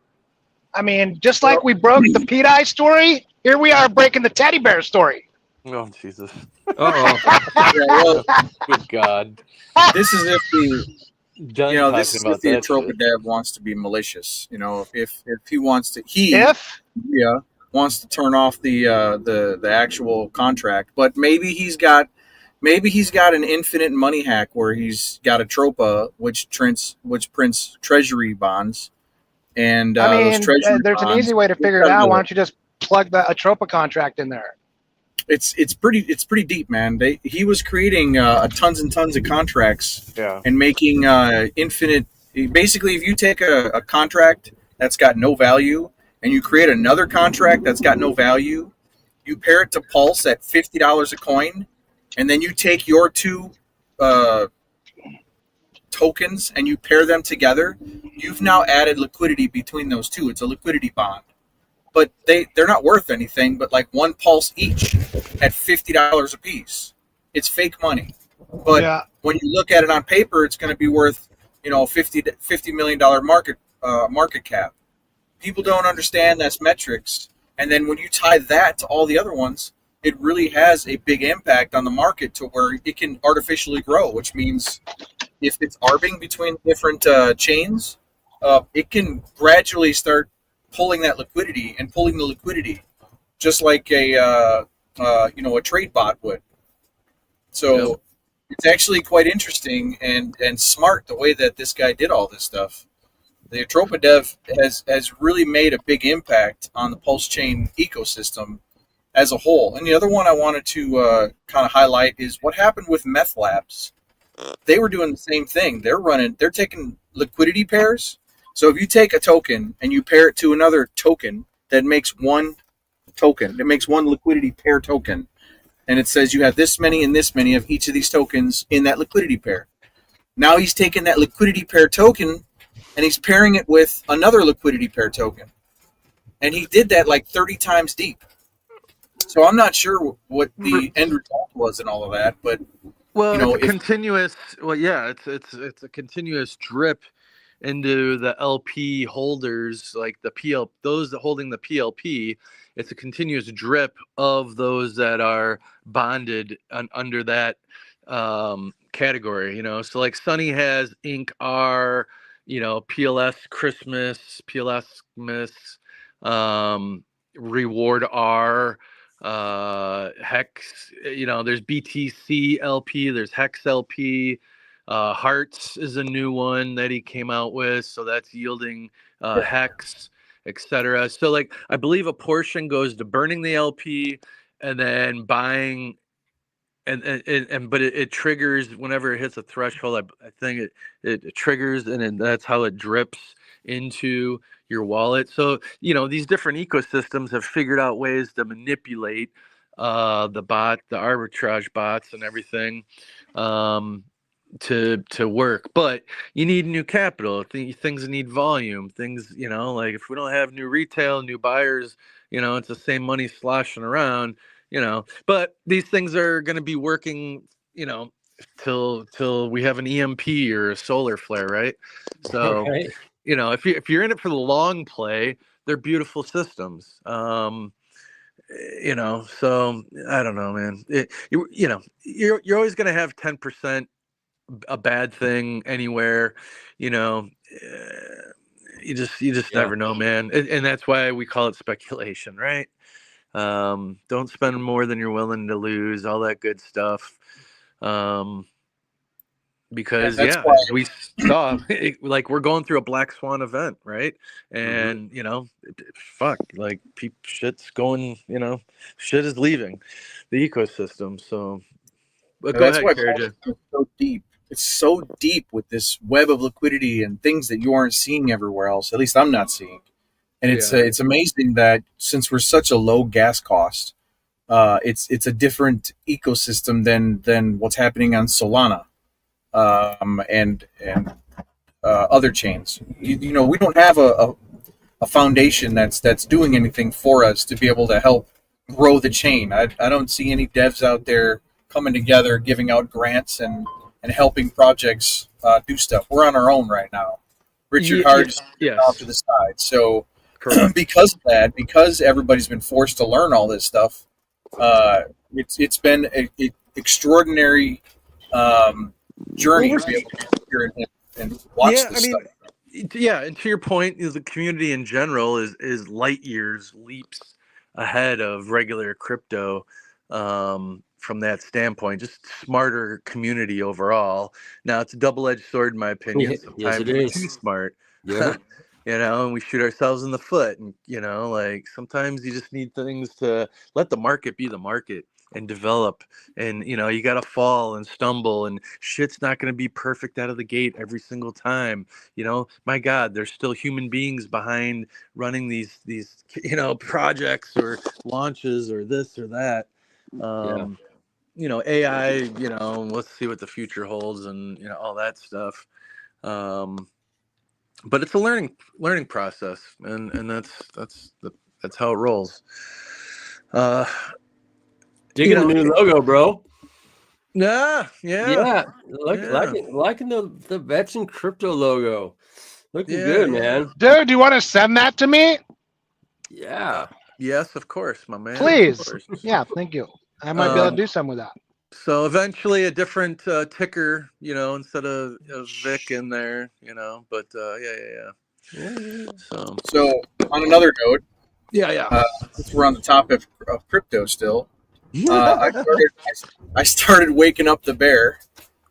I mean, just like we broke the Pete Eye story, here we are breaking the teddy bear story. Oh, Jesus. Uh-oh. Good God. This is if this is if the Atropa dev wants to be malicious. If he wants to, wants to turn off the actual contract, but maybe he's got an infinite money hack where he's got Atropa which prints treasury bonds, and those treasury there's bonds, an easy way to figure it out. Why don't you just plug the Atropa contract in there? it's pretty deep, man. He was creating tons and tons of contracts, and making infinite. Basically, if you take a contract that's got no value and you create another contract that's got no value, you pair it to Pulse at $50 a coin, and then you take your two tokens and you pair them together. You've now added liquidity between those two. It's a liquidity bond. But they're not worth anything but like one Pulse each at $50 a piece. It's fake money. But when you look at it on paper, it's going to be worth, $50 million market cap. People don't understand that's metrics. And then when you tie that to all the other ones, it really has a big impact on the market to where it can artificially grow, which means if it's arbing between different chains, it can gradually start pulling that liquidity and pulling the liquidity just like a trade bot would. So it's actually quite interesting and smart the way that this guy did all this stuff. The Atropa Dev has really made a big impact on the PulseChain ecosystem as a whole. And the other one I wanted to kind of highlight is what happened with Meth Labs. They were doing the same thing. They're taking liquidity pairs. So if you take a token and you pair it to another token that makes one token, it makes one liquidity pair token, and it says you have this many and this many of each of these tokens in that liquidity pair. Now he's taking that liquidity pair token and he's pairing it with another liquidity pair token. And he did that like 30 times deep. So I'm not sure what the end result was and all of that, but it's continuous. Well, yeah, it's a continuous drip into the LP holders, like those that holding the PLP. It's a continuous drip of those that are bonded under that category. So like Sunny has Inc. R, PLS Christmas, PLS Miss, Reward R, Hex. There's BTC LP, there's Hex LP. Hearts is a new one that he came out with, so that's yielding Hex, etc. So like I believe a portion goes to burning the LP and then buying, but it triggers whenever it hits a threshold. I think it triggers, and then that's how it drips into your wallet. So these different ecosystems have figured out ways to manipulate the arbitrage bots and everything to work. But you need new capital. Things need volume. Things, like if we don't have new retail, new buyers, it's the same money sloshing around. But these things are going to be working, till we have an EMP or a solar flare, right? So, right. If you're in it for the long play, they're beautiful systems. So I don't know, man. You're always going to have 10% a bad thing anywhere. You just never know, man. And that's why we call it speculation, right? Don't spend more than you're willing to lose, all that good stuff. Because we saw like we're going through a black swan event, right? And shit's going, shit is leaving the ecosystem. So but go ahead, Kerja. It's so deep. It's so deep with this web of liquidity and things that you aren't seeing everywhere else. At least I'm not seeing. And it's amazing that since we're such a low gas cost, it's a different ecosystem than what's happening on Solana, and other chains. We don't have a foundation that's doing anything for us to be able to help grow the chain. I don't see any devs out there coming together, giving out grants and helping projects do stuff. We're on our own right now. Richard Hard's off to the side. So because of that, because everybody's been forced to learn all this stuff, it's been an extraordinary journey to be able to sit here and watch this stuff. Yeah, and to your point, is the community in general is light years, leaps ahead of regular crypto. From that standpoint, just smarter community overall. Now it's a double-edged sword, in my opinion. Yes, it is. Too smart. Yeah. And we shoot ourselves in the foot. And like sometimes you just need things to let the market be the market. and develop. And, you know, you got to fall and stumble, and shit's not going to be perfect out of the gate every single time. You know, my God, there's still human beings behind running these, you know, projects or launches or this or that. You know, AI, you know, let's see what the future holds and, you know, all that stuff. But it's a learning process, and that's how it rolls. Digging the new logo, bro. Yeah. Liking the Vets and Crypto logo. Looking good, man. Dude, do you want to send that to me? Yeah. Yes, of course, my man. Please. Yeah, thank you. I might be able to do something with that. So eventually a different ticker, you know, instead of Vic in there, you know, but yeah. So on another note, since we're on the topic of crypto still, I started waking up the bear.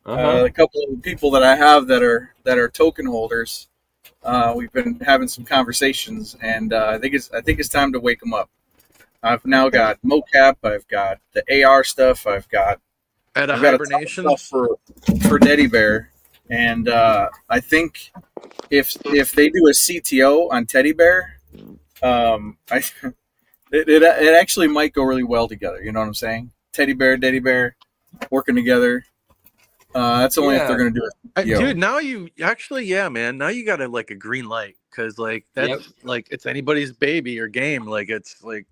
A couple of people that I have that are token holders, we've been having some conversations, and I think it's time to wake them up. I've now got mocap, I've got the AR stuff, I've got hibernation stuff for Teddy Bear, and I think if they do a CTO on Teddy Bear, it actually might go really well together. You know what I'm saying? Teddy Bear, working together. That's only if they're going to do it. Dude, now you actually, man. Now you got a green light, because that's like it's anybody's baby or game. Like it's like,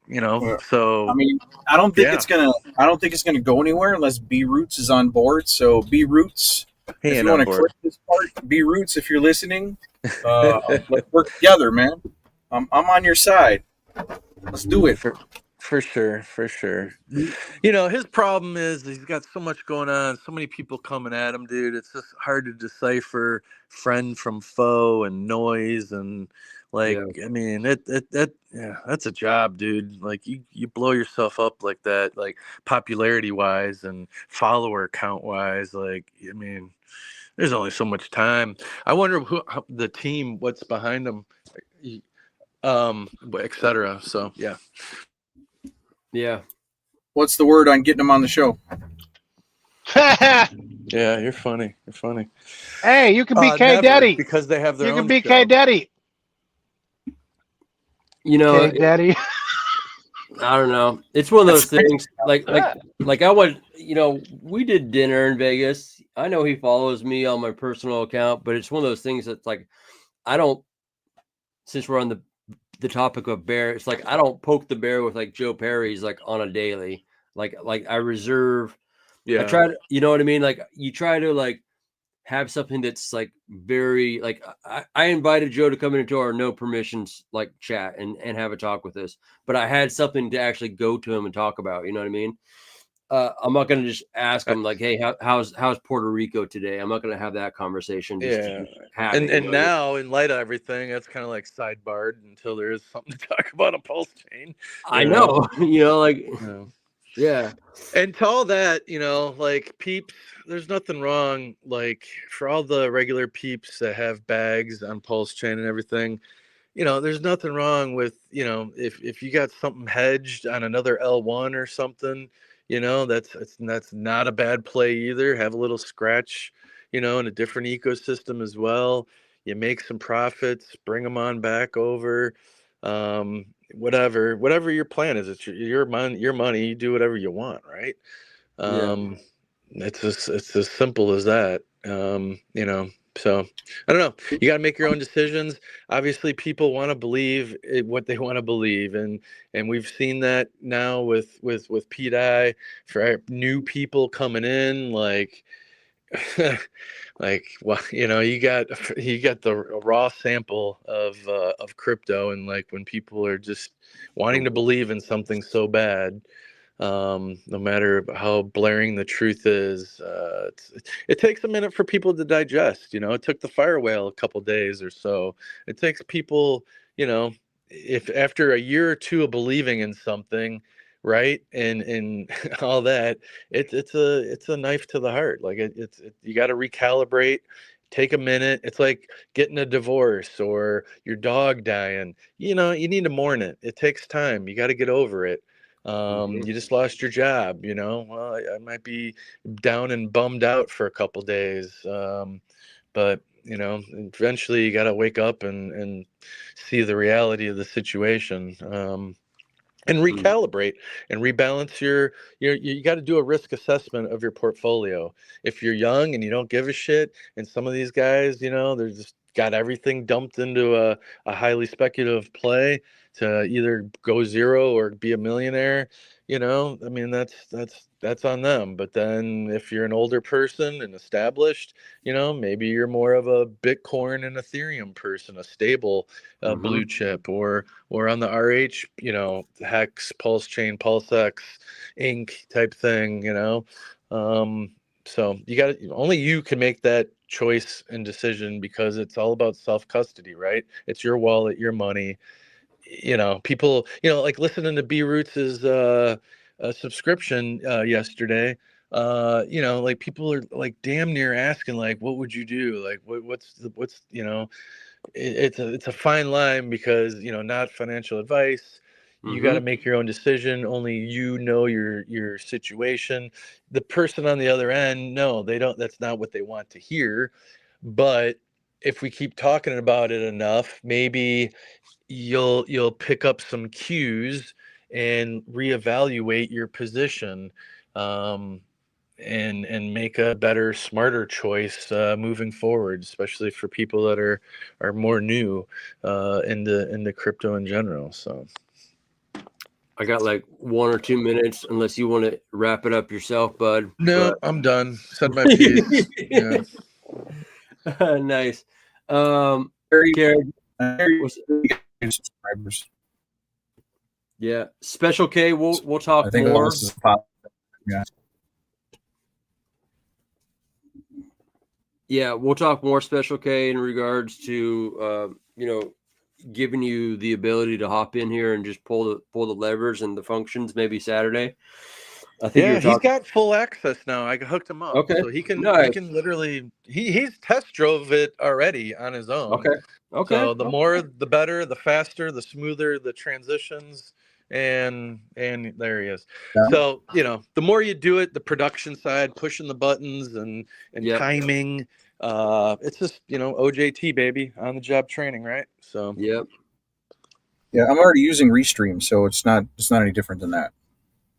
you know. So I mean, I don't think it's gonna go anywhere unless B Roots is on board. So B Roots, if you want to click this part, B Roots, if you're listening, let's work together, man. I'm on your side. Let's do it. For sure. You know, his problem is he's got so much going on, so many people coming at him, dude. It's just hard to decipher friend from foe and noise, and I mean, that's a job, dude. Like you blow yourself up like that, like popularity wise and follower count wise. Like, I mean, there's only so much time. I wonder how the team, what's behind them, etc. So yeah. What's the word on getting them on the show? Yeah, you're funny. Hey, you can be K Daddy because they have their own. You can be K Daddy. You know, K Daddy. I don't know. It's one of those things. Like I went. You know, we did dinner in Vegas. I know he follows me on my personal account, but it's one of those things that's like, I don't. Since we're on the topic of bear, it's like I don't poke the bear with like Joe Perry's like on a daily. Like I reserve. I try to, you know what I mean? Like you try to like have something that's like very like I invited Joe to come into our no permissions like chat and have a talk with us, but I had something to actually go to him and talk about. You know what I mean? I'm not going to just ask him like, hey, how's Puerto Rico today? I'm not going to have that conversation. And now in light of everything, that's kind of like sidebarred until there is something to talk about on PulseChain. I know, you know, like, yeah. And to all that, you know, like peeps, there's nothing wrong. Like for all the regular peeps that have bags on PulseChain and everything, you know, there's nothing wrong with, you know, if you got something hedged on another L1 or something, you know, that's not a bad play either. Have a little scratch, you know, in a different ecosystem as well. You make some profits, bring them on back over. Whatever your plan is, it's your money, you do whatever you want, right? It's as simple as that. You know, so I don't know. You got to make your own decisions. Obviously, people want to believe what they want to believe, and we've seen that now with Pete I for new people coming in, like. Like, well, you know, you got the raw sample of crypto, and like when people are just wanting to believe in something so bad, no matter how blaring the truth is, it takes a minute for people to digest. You know, it took the fire whale a couple days or so. It takes people, you know, if after a year or two of believing in something, right, and all that, it's a knife to the heart. Like you got to recalibrate, take a minute. It's like getting a divorce or your dog dying. You know, you need to mourn it. It takes time. You got to get over it. You just lost your job, you know. Well, I might be down and bummed out for a couple days, but you know, eventually you got to wake up and see the reality of the situation, and recalibrate and rebalance you got to do a risk assessment of your portfolio. If you're young and you don't give a shit, and some of these guys, you know, they're just got everything dumped into a highly speculative play to either go zero or be a millionaire, you know, I mean, that's on them. But then if you're an older person and established, you know, maybe you're more of a Bitcoin and Ethereum person, a stable blue chip, or on the RH, you know, Hex, PulseChain, PulseX, Inc. type thing, you know. So only you can make that choice and decision, because it's all about self-custody, right? It's your wallet, your money. You know, people, you know, like listening to B Roots's subscription yesterday, you know, like people are like damn near asking, like, what would you do? Like, what's you know, it's a fine line, because, you know, not financial advice. You got to make your own decision. Only you know your situation. The person on the other end, no, they don't. That's not what they want to hear. But if we keep talking about it enough, maybe you'll pick up some cues and reevaluate your position, and make a better, smarter choice moving forward, especially for people that are more new into crypto in general. So I got like 1 or 2 minutes, unless you want to wrap it up yourself, bud. No, I'm done. Said my piece. Yeah. Nice. Subscribers. Yeah, Special K. We'll talk I think more. this is pop. Yeah. Yeah, we'll talk more, Special K, in regards to you know, giving you the ability to hop in here and just pull the levers and the functions, maybe Saturday. I think he's got full access now. I hooked him up. Okay. So he can Nice. he can literally he's test drove it already on his own. Okay. So the more the better, the faster, the smoother the transitions, and there he is. Yeah. So, you know, the more you do it, the production side, pushing the buttons and timing, it's just, you know, OJT, baby, on the job training, right? So Yep. Yeah, I'm already using Restream, so it's not any different than that.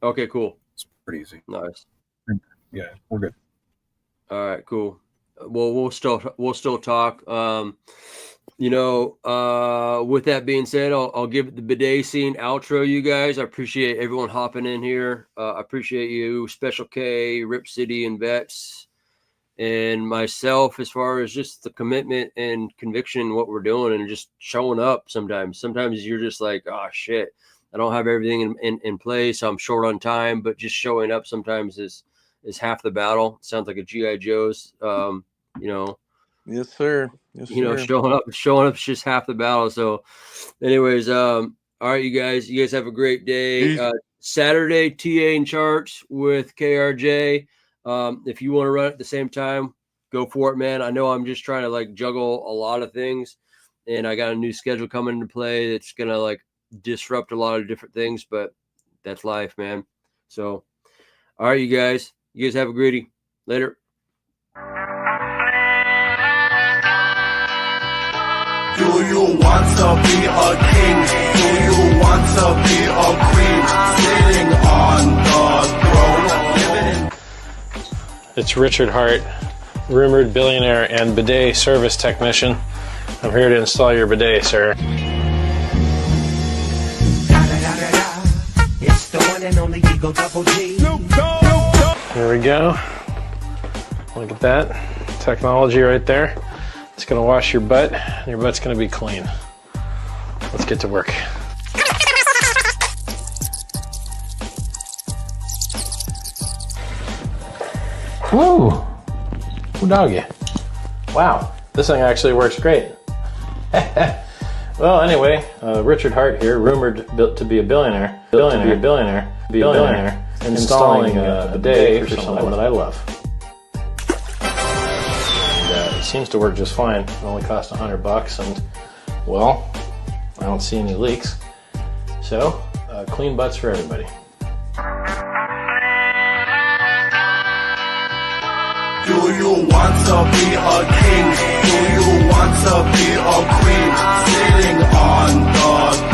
Okay, cool. It's pretty easy. Nice. Yeah, we're good. All right, cool. Well, we'll still talk. You know, with that being said, I'll give the bidet scene outro, you guys. I appreciate everyone hopping in here. I appreciate you, Special K, Rip City, and Vets, and myself, as far as just the commitment and conviction in what we're doing, and just showing up. Sometimes you're just like, oh shit, I don't have everything in place, so I'm short on time. But just showing up sometimes is half the battle. Sounds like a G.I. Joe's, you know. Yes, sir. Yes, you know, sir. showing up is just half the battle. So anyways, all right, you guys have a great day. Saturday, TA and charts with KRJ. If you want to run at the same time, go for it, man. I know I'm just trying to like juggle a lot of things, and I got a new schedule coming into play that's gonna like disrupt a lot of different things, but that's life, man. So all right, you guys have a greedy. Later. Do you want to be a king? Do you want to be a queen? Sitting on the throne, living in... It's Richard Hart, rumored billionaire and bidet service technician. I'm here to install your bidet, sir. It's the one and only Eagle Double G. There we go. Look at that technology right there. It's going to wash your butt, and your butt's going to be clean. Let's get to work. Woo! Ooh, doggy. Wow, this thing actually works great. Well, anyway, Richard Hart here, rumored to be a billionaire, installing a bidet for someone that I love. It seems to work just fine. It only costs $100, and well, I don't see any leaks. So, clean butts for everybody. Do you want to be a king? Do you want to be a queen? Sitting on the